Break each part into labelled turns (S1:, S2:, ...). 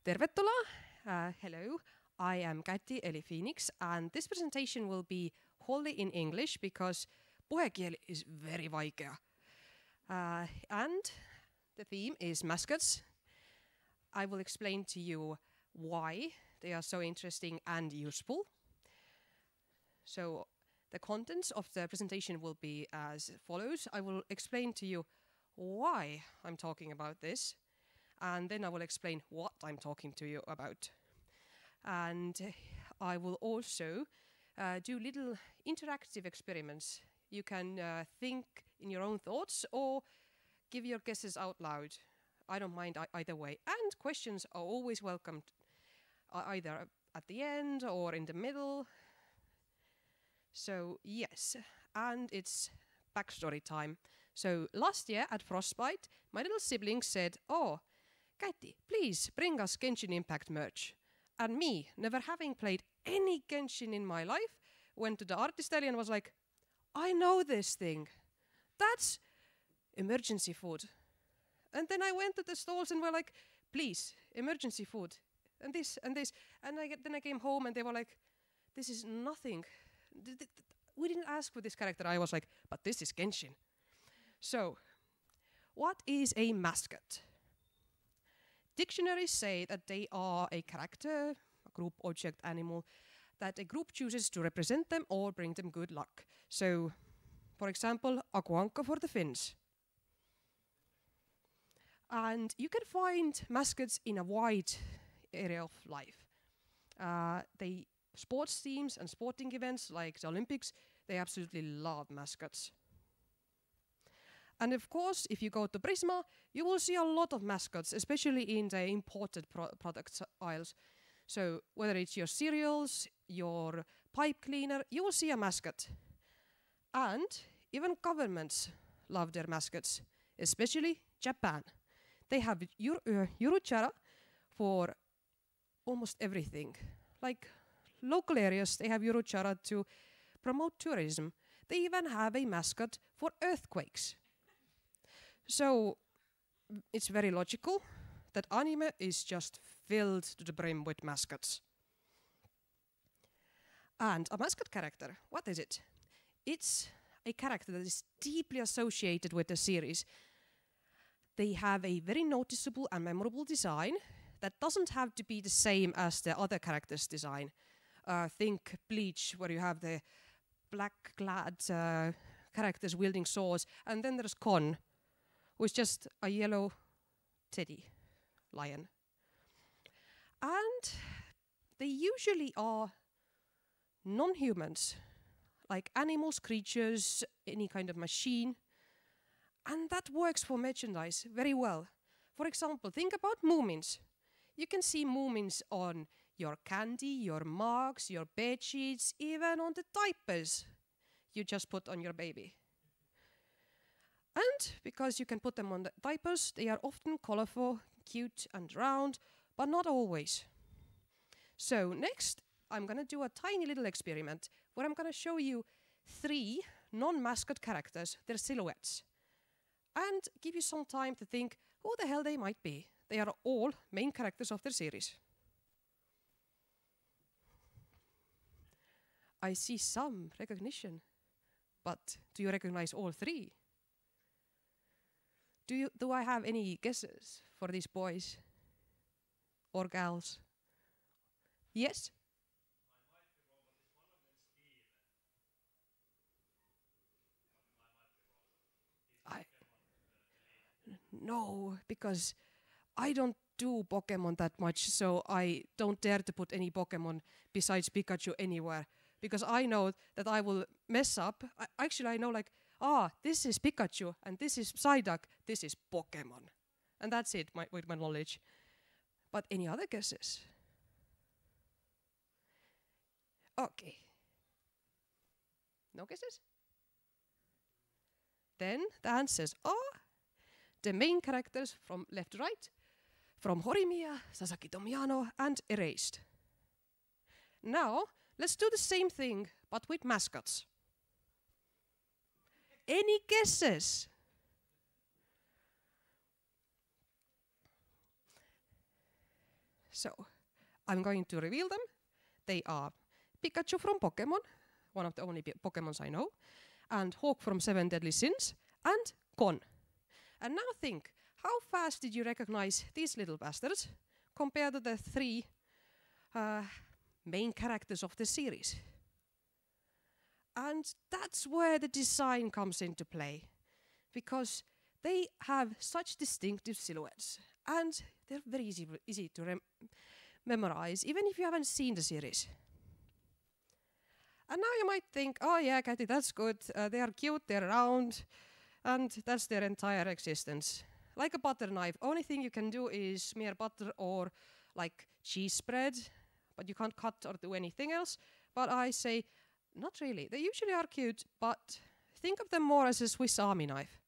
S1: Tervetuloa. Hello, I am Käthy eli Phoenix, and this presentation will be wholly in English because puhekieli is very vaikea. And the theme is mascots. I will explain to you why they are so interesting and useful. So the contents of the presentation will be as follows. I will explain to you why I'm talking about this, and then I will explain what I'm talking to you about. And I will also do little interactive experiments. You can think in your own thoughts or give your guesses out loud. I don't mind either way. And questions are always welcomed, either at the end or in the middle. So yes, and it's backstory time. So last year at Frostbite, my little siblings said, "Oh, Käthy, please bring us Genshin Impact merch." And me, never having played any Genshin in my life, went to the artist alley and was like, "I know this thing. That's emergency food." And then I went to the stalls and were like, "Please, emergency food, and this and this." And then I came home and they were like, "This is nothing. We didn't ask for this character." I was like, "But this is Genshin." So, what is a mascot? Dictionaries say that they are a character, a group, object, animal, that a group chooses to represent them or bring them good luck. So, for example, Akuankka for the Finns. And you can find mascots in a wide area of life. Sports teams and sporting events like the Olympics, they absolutely love mascots. And of course, if you go to Prisma, you will see a lot of mascots, especially in the imported products aisles. So whether it's your cereals, your pipe cleaner, you will see a mascot. And even governments love their mascots, especially Japan. They have Yuruchara for almost everything. Like local areas, they have Yuruchara to promote tourism. They even have a mascot for earthquakes. So it's very logical that anime is just filled to the brim with mascots. And a mascot character, what is it? It's a character that is deeply associated with the series. They have a very noticeable and memorable design that doesn't have to be the same as the other characters' design. Think Bleach, where you have the black-clad characters wielding swords, and then there's Kon, who's just a yellow teddy lion. And they usually are non-humans, like animals, creatures, any kind of machine. And that works for merchandise very well. For example, think about Moomins. You can see Moomins on your candy, your mugs, your bed sheets, even on the diapers you just put on your baby. And because you can put them on the diapers, they are often colorful, cute and round, but not always. So next, I'm going to do a tiny little experiment where I'm going to show you 3 non-mascot characters, their silhouettes, and give you some time to think who the hell they might be. They are all main characters of their series. I see some recognition, but do you recognize all 3? Do I have any guesses for these boys or gals? Yes? No, because I don't do Pokemon that much, so I don't dare to put any Pokemon besides Pikachu anywhere, because I know that I will mess up. I know like, this is Pikachu, and this is Psyduck, this is Pokemon. And that's it with my knowledge. But any other guesses? Okay. No guesses? Then the answers are the main characters from left to right, from Horimiya, Sasaki Tomiano, and Erased. Now, let's do the same thing, but with mascots. Any guesses? So, I'm going to reveal them. They are Pikachu from Pokemon, one of the only Pokemons I know, and Hawk from Seven Deadly Sins, and Gon. And now think, how fast did you recognize these little bastards compared to the three main characters of the series? And that's where the design comes into play, because they have such distinctive silhouettes, and they're very easy to memorize, even if you haven't seen the series. And now you might think, oh yeah, Käthy, that's good. They are cute, they're round, and that's their entire existence. Like a butter knife, only thing you can do is smear butter or like cheese spread, but you can't cut or do anything else. But I say, not really. They usually are cute, but think of them more as a Swiss Army knife.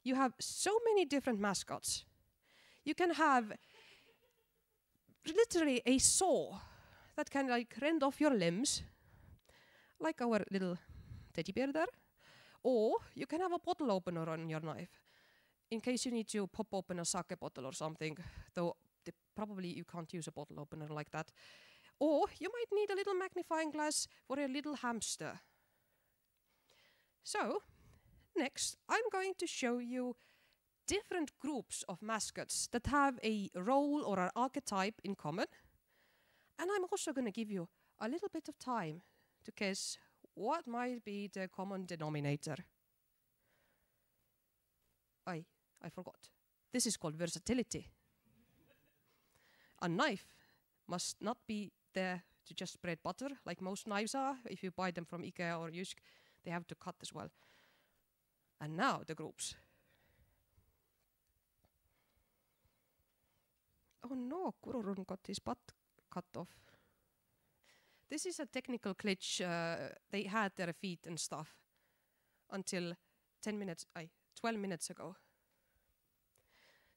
S1: You have so many different mascots. You can have literally a saw that can like rend off your limbs, like our little teddy bear there. Or you can have a bottle opener on your knife, in case you need to pop open a sake bottle or something, though probably you can't use a bottle opener like that. Or you might need a little magnifying glass for a little hamster. So, next I'm going to show you different groups of mascots that have a role or an archetype in common. And I'm also going to give you a little bit of time to guess what might be the common denominator. I forgot. This is called versatility. A knife must not be there to just spread butter like most knives are. If you buy them from IKEA or Jysk, they have to cut as well. And now the groups. Oh no, Kurorun got his butt cut off. This is a technical glitch. They had their feet and stuff until 12 minutes ago.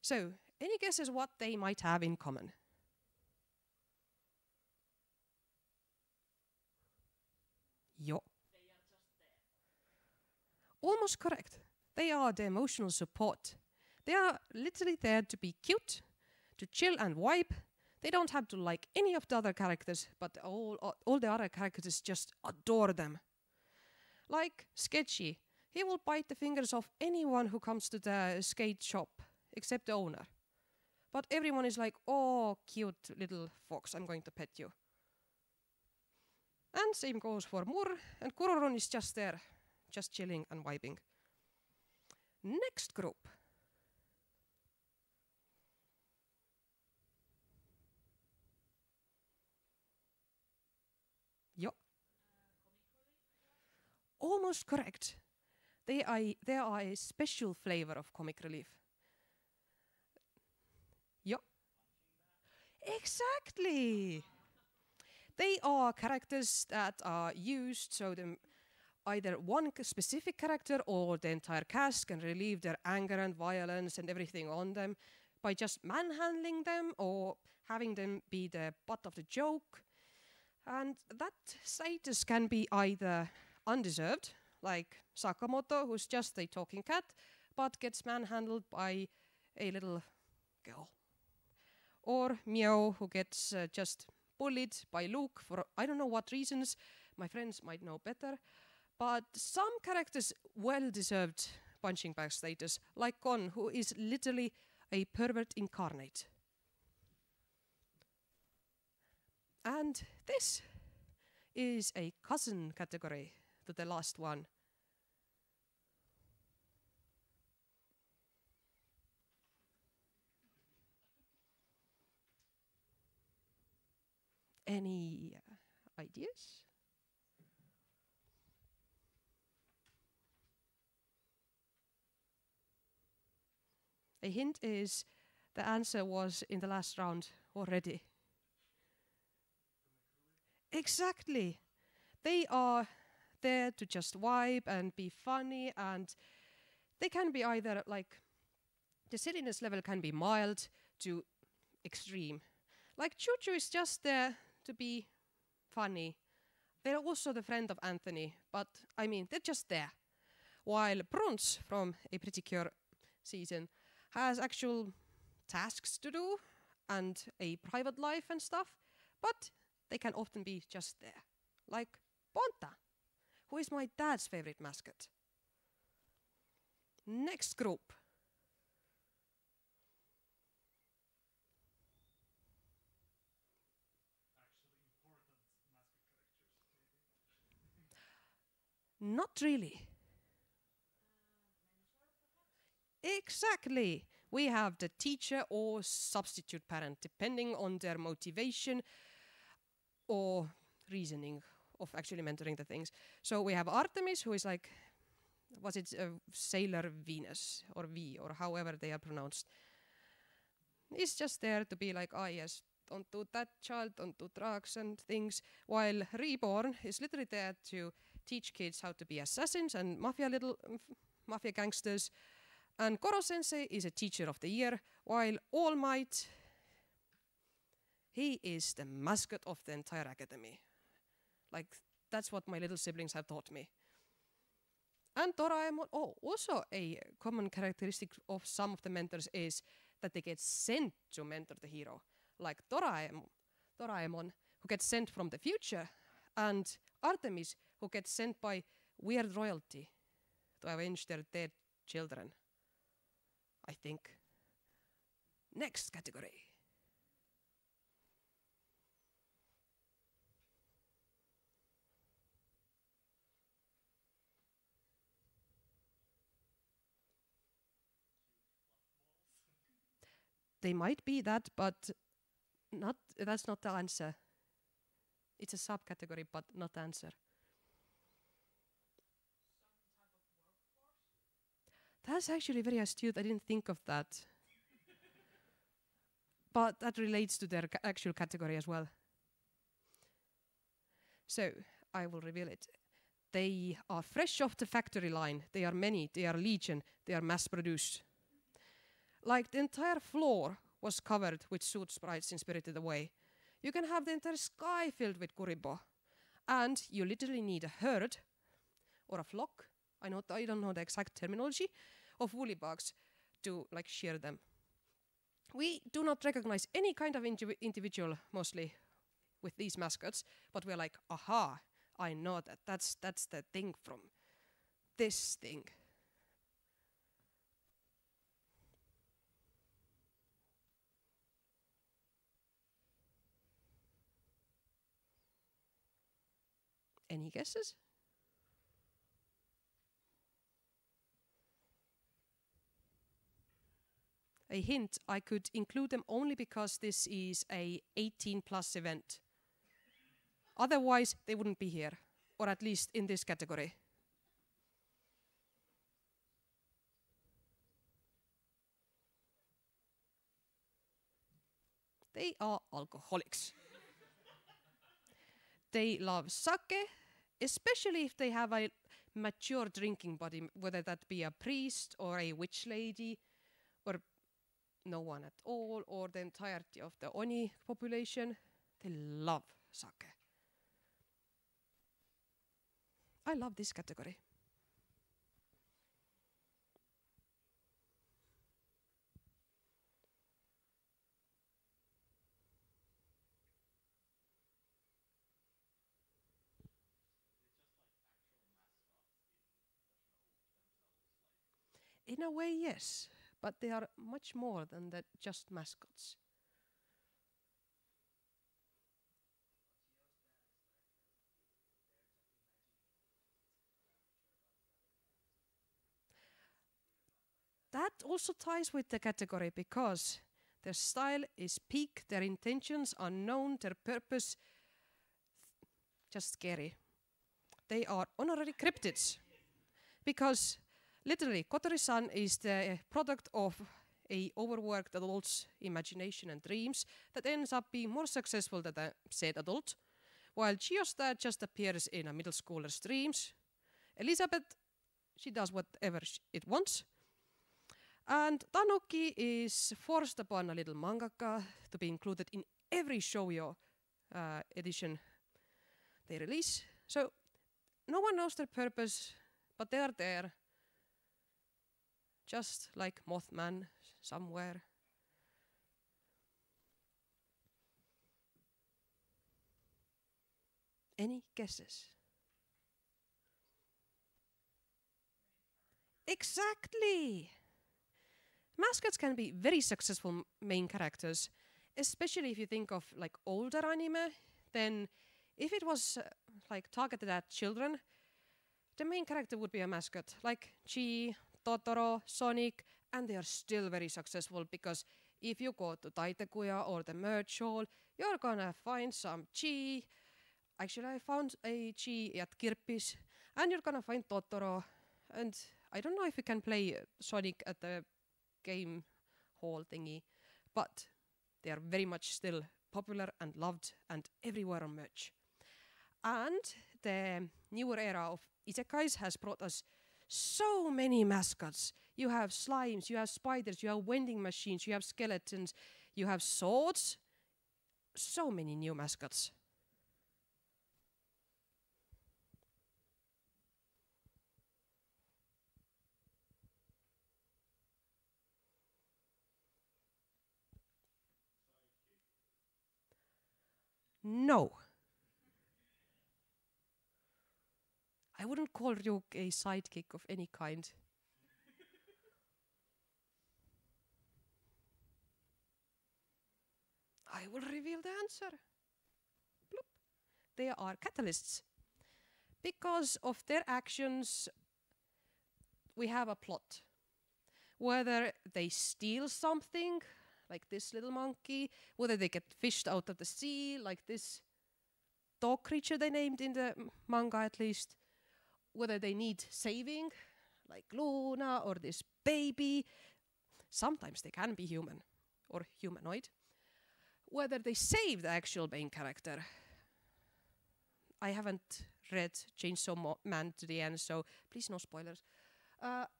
S1: So, any guesses what they might have in common? Jo. They are just there. Almost correct. They are the emotional support. They are literally there to be cute, to chill and vibe. They don't have to like any of the other characters, but all the other characters just adore them. Like Sketchy. He will bite the fingers off anyone who comes to the skate shop, except the owner. But everyone is like, oh, cute little fox, I'm going to pet you. And same goes for Murr, and Kurorun is just there, just chilling and vibing. Next group. Jo. Almost correct. They are a special flavor of comic relief. Jo. Exactly. They are characters that are used so either one specific character or the entire cast can relieve their anger and violence and everything on them by just manhandling them or having them be the butt of the joke. And that status can be either undeserved, like Sakamoto, who's just a talking cat, but gets manhandled by a little girl. Or Meow, who gets just bullied by Luke for I don't know what reasons. My friends might know better. But some characters well-deserved punching bag status, like Gon, who is literally a pervert incarnate. And this is a cousin category to the last one. Any ideas? A hint is the answer was in the last round already. Exactly. They are there to just vibe and be funny, and they can be either like the silliness level can be mild to extreme. Like Choo Choo is just there to be funny. They're also the friend of Anthony, but I mean, they're just there. While Bruns from A Pretty Cure season has actual tasks to do, and a private life and stuff, but they can often be just there. Like Ponta, who is my dad's favorite mascot. Next group. Not really. Exactly. We have the teacher or substitute parent, depending on their motivation or reasoning of actually mentoring the things. So we have Artemis, who is like, was it Sailor Venus or V or however they are pronounced. He's just there to be like, ah yes, don't do that, child, don't do drugs and things. While Reborn is literally there to teach kids how to be assassins and mafia gangsters. And Koro Sensei is a teacher of the year, while All Might, he is the mascot of the entire academy. Like, that's what my little siblings have taught me. And Doraemon, also a common characteristic of some of the mentors is that they get sent to mentor the hero. Like Doraemon, who gets sent from the future, and Artemis, who gets sent by weird royalty to avenge their dead children. I think. Next category. They might be that, but that's not the answer. It's a subcategory, but not the answer. That's actually very astute. I didn't think of that. But that relates to their actual category as well. So, I will reveal it. They are fresh off the factory line. They are many. They are legion. They are mass-produced. Like the entire floor was covered with suit sprites in Spirited Away. You can have the entire sky filled with Kuribo. And you literally need a herd or a flock. I don't know the exact terminology of woolly bugs to like shear them. We do not recognize any kind of individual mostly with these mascots, but we're like, aha, I know that. That's the thing from this thing. Any guesses? A hint, I could include them only because this is a 18+ event. Otherwise, they wouldn't be here, or at least in this category. They are alcoholics. They love sake, especially if they have a mature drinking body, whether that be a priest or a witch lady or no one at all, or the entirety of the Oni population. They love sake. I love this category. In a way, yes, but they are much more than that, just mascots. That also ties with the category because their style is peak, their intentions are known, their purpose just scary. They are honorary cryptids because literally Kotori-san is the product of a overworked adult's imagination and dreams that ends up being more successful than the said adult, while Chio's dad just appears in a middle schooler's dreams. Elizabeth, she does whatever it wants. And Tanuki is forced upon a little mangaka to be included in every shoujo edition they release. So no one knows their purpose, but they are there. Just like Mothman somewhere. Any guesses? Exactly! Mascots can be very successful main characters, especially if you think of like older anime. Then, if it was like targeted at children, the main character would be a mascot, like Chi, Totoro, Sonic, and they are still very successful because if you go to Taiteguya or the merch hall, you're gonna find some Chi. Actually, I found a Chi at Kirpis, and you're gonna find Totoro. And I don't know if you can play Sonic at the game hall thingy, but they are very much still popular and loved and everywhere on merch. And the newer era of isekais has brought us so many mascots. You have slimes, you have spiders, you have vending machines, you have skeletons, you have swords. So many new mascots. No. I wouldn't call Ryuk a sidekick of any kind. I will reveal the answer. Bloop. They are catalysts. Because of their actions, we have a plot. Whether they steal something, like this little monkey, whether they get fished out of the sea, like this dog creature they named in the manga at least, whether they need saving, like Luna or this baby. Sometimes they can be human or humanoid. Whether they save the actual main character. I haven't read Chainsaw Man to the end, so please no spoilers.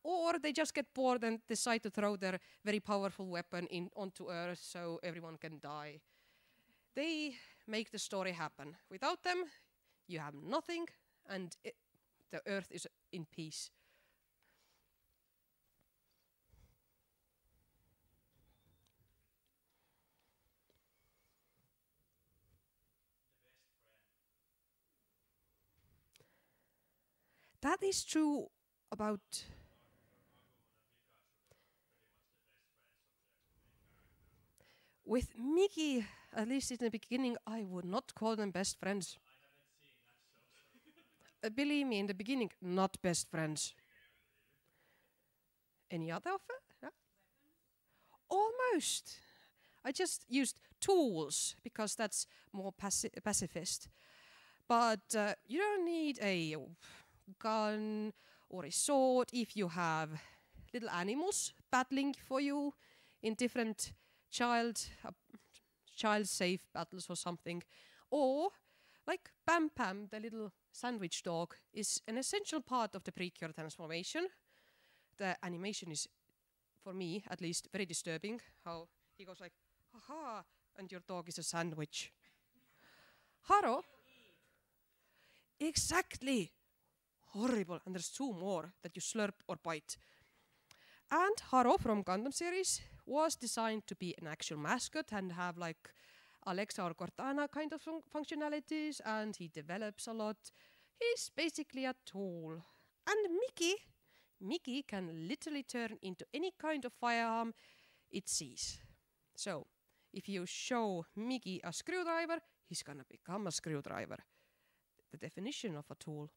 S1: Or they just get bored and decide to throw their very powerful weapon onto Earth so everyone can die. They make the story happen. Without them, you have nothing, and the Earth is in peace. That is true about... With Mickey, at least in the beginning, I would not call them best friends. Believe me, in the beginning, not best friends. Any other offer? Yeah. Almost. I just used tools because that's more pacifist. But you don't need a gun or a sword if you have little animals battling for you in different child-safe battles or something. Or like Pam Pam, the little sandwich dog, is an essential part of the Precure transformation. The animation is, for me at least, very disturbing. How he goes like, haha, and your dog is a sandwich. Haro. Exactly. Horrible. And there's two more that you slurp or bite. And Haro from Gundam series was designed to be an actual mascot and have like Alexa or Cortana kind of functionalities, and he develops a lot. He's basically a tool. And Mickey can literally turn into any kind of firearm it sees. So, if you show Mickey a screwdriver, he's gonna become a screwdriver. The definition of a tool.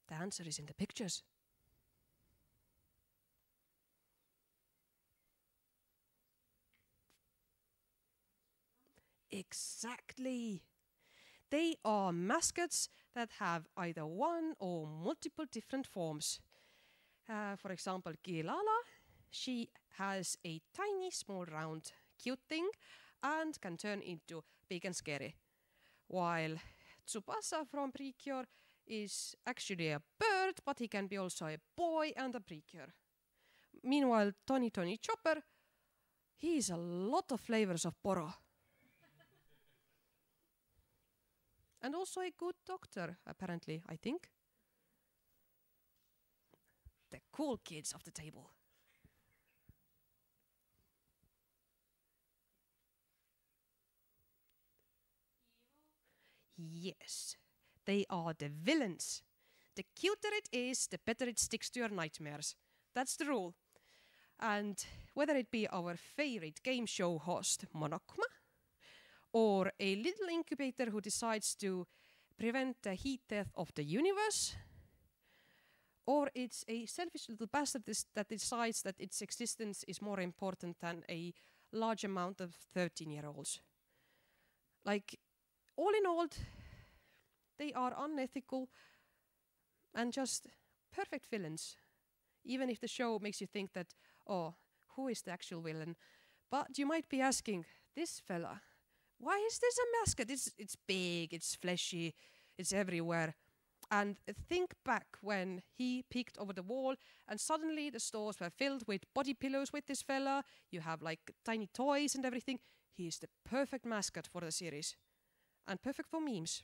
S1: The answer is in the pictures. Exactly. They are mascots that have either one or multiple different forms. For example, Kilala, she has a tiny, small, round, cute thing and can turn into big and scary. While Tsubasa from Precure is actually a bird, but he can be also a boy and a Precure. Meanwhile, Tony Chopper, he is a lot of flavors of Poro. And also a good doctor, apparently, I think. The cool kids of the table. Yes, they are the villains. The cuter it is, the better it sticks to your nightmares. That's the rule. And whether it be our favorite game show host, Monokma, or a little incubator who decides to prevent the heat death of the universe, or it's a selfish little bastard that decides that its existence is more important than a large amount of 13-year-olds. Like, all in all, they are unethical and just perfect villains. Even if the show makes you think that, oh, who is the actual villain? But you might be asking, this fella, why is this a mascot? It's big, it's fleshy, it's everywhere. And think back when he peeked over the wall and suddenly the stores were filled with body pillows with this fella. You have like tiny toys and everything. He is the perfect mascot for the series. And perfect for memes.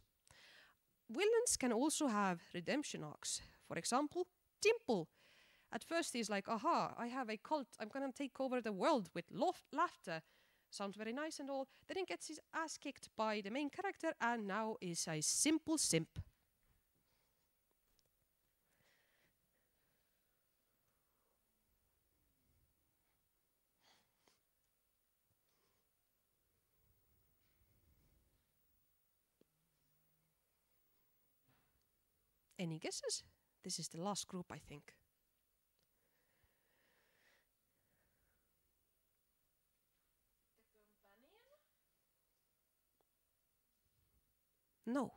S1: Villains can also have redemption arcs. For example, Dimple. At first he's like, aha, I have a cult. I'm gonna take over the world with laughter. Sounds very nice and all. Then he gets his ass kicked by the main character and now is a simple simp. Any guesses? This is the last group, I think. No.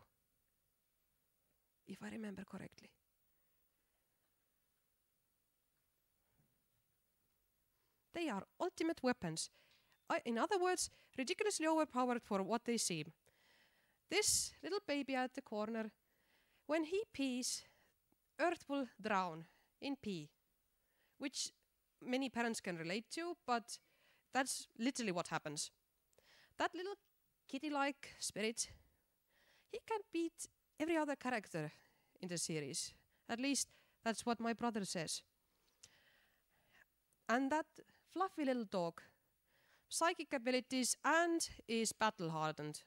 S1: If I remember correctly. They are ultimate weapons. In other words, ridiculously overpowered for what they seem. This little baby at the corner, when he pees, Earth will drown in pee, which many parents can relate to, but that's literally what happens. That little kitty-like spirit, he can beat every other character in the series. At least that's what my brother says. And that fluffy little dog, psychic abilities and is battle hardened.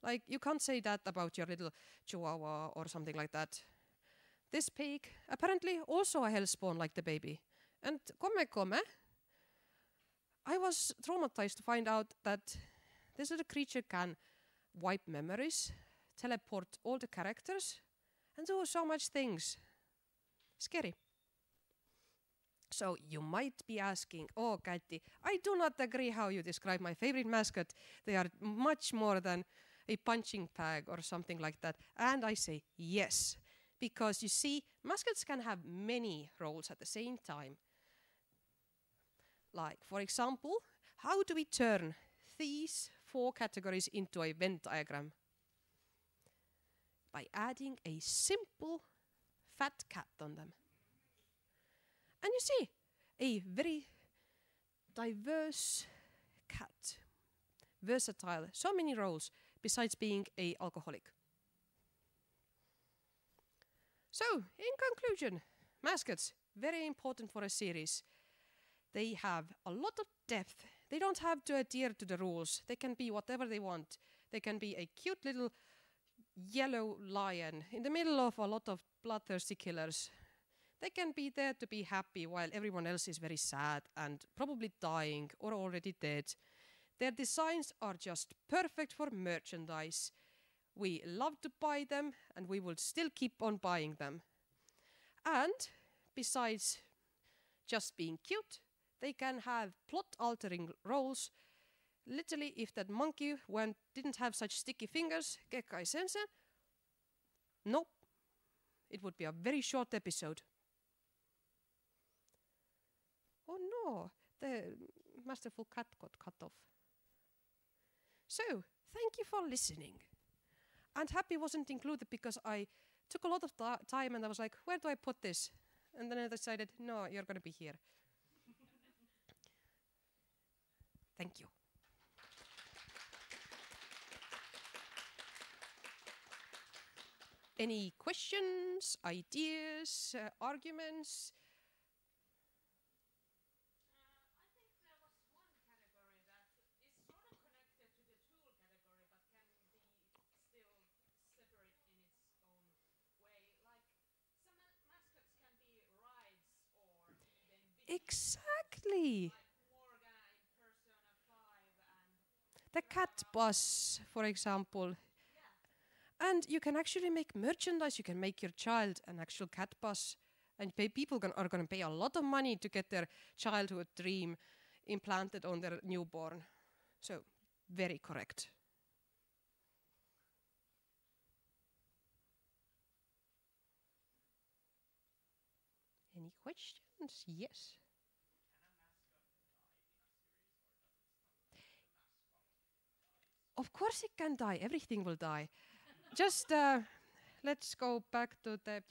S1: Like, you can't say that about your little chihuahua or something like that. This pig, apparently also a hellspawn like the baby. And come, I was traumatized to find out that this little creature can wipe memories, teleport all the characters, and do so much things. Scary. So you might be asking, oh, Käthy, I do not agree how you describe my favorite mascot. They are much more than a punching bag or something like that. And I say yes, because you see, mascots can have many roles at the same time. Like, for example, how do we turn these 4 categories into a Venn diagram? By adding a simple fat cat on them. And you see, a very diverse cat, versatile, so many roles, besides being an alcoholic. So, in conclusion, mascots, very important for a series. They have a lot of depth. They don't have to adhere to the rules. They can be whatever they want. They can be a cute little yellow lion in the middle of a lot of bloodthirsty killers. They can be there to be happy while everyone else is very sad and probably dying or already dead. Their designs are just perfect for merchandise. We love to buy them and we will still keep on buying them. And besides just being cute, they can have plot-altering roles. Literally, if that monkey didn't have such sticky fingers, Gekkai Sensen, nope, it would be a very short episode. Oh no, the masterful cat got cut off. So, thank you for listening. And happy wasn't included because I took a lot of time and I was like, where do I put this? And then I decided, no, you're going to be here. Thank you. Any questions, ideas, arguments? Exactly. The cat bus, for example. And you can actually make merchandise. You can make your child an actual cat bus. And people are going to pay a lot of money to get their childhood dream implanted on their newborn. So, very correct. Any questions? Yes. Of course it can die. Everything will die. Just let's go back to the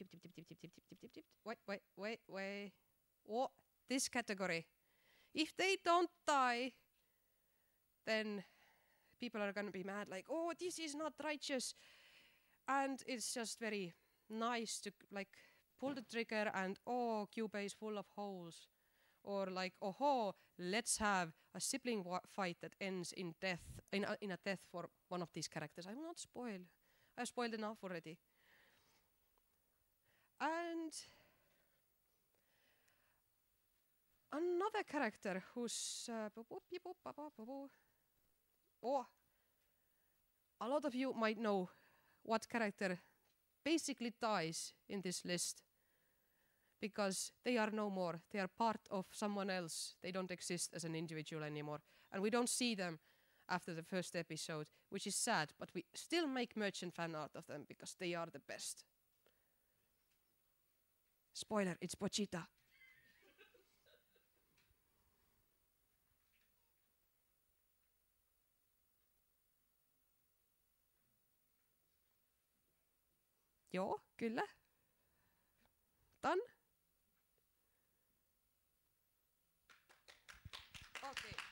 S1: wait. Oh, this category. If they don't die, then people are gonna be mad, like, oh, this is not righteous. And it's just very nice to like pull the trigger and oh, Cuba is full of holes. Or like, oh, let's have a sibling fight that ends in death, in a death for one of these characters. I will not spoil. I've spoiled enough already. And another character who's oh, a lot of you might know what character basically dies in this list because they are no more. They are part of someone else. They don't exist as an individual anymore. And we don't see them after the first episode, which is sad, but we still make merchant fan art of them because they are the best. Spoiler, it's Pochita. Joo, kyllä. Done? Okay.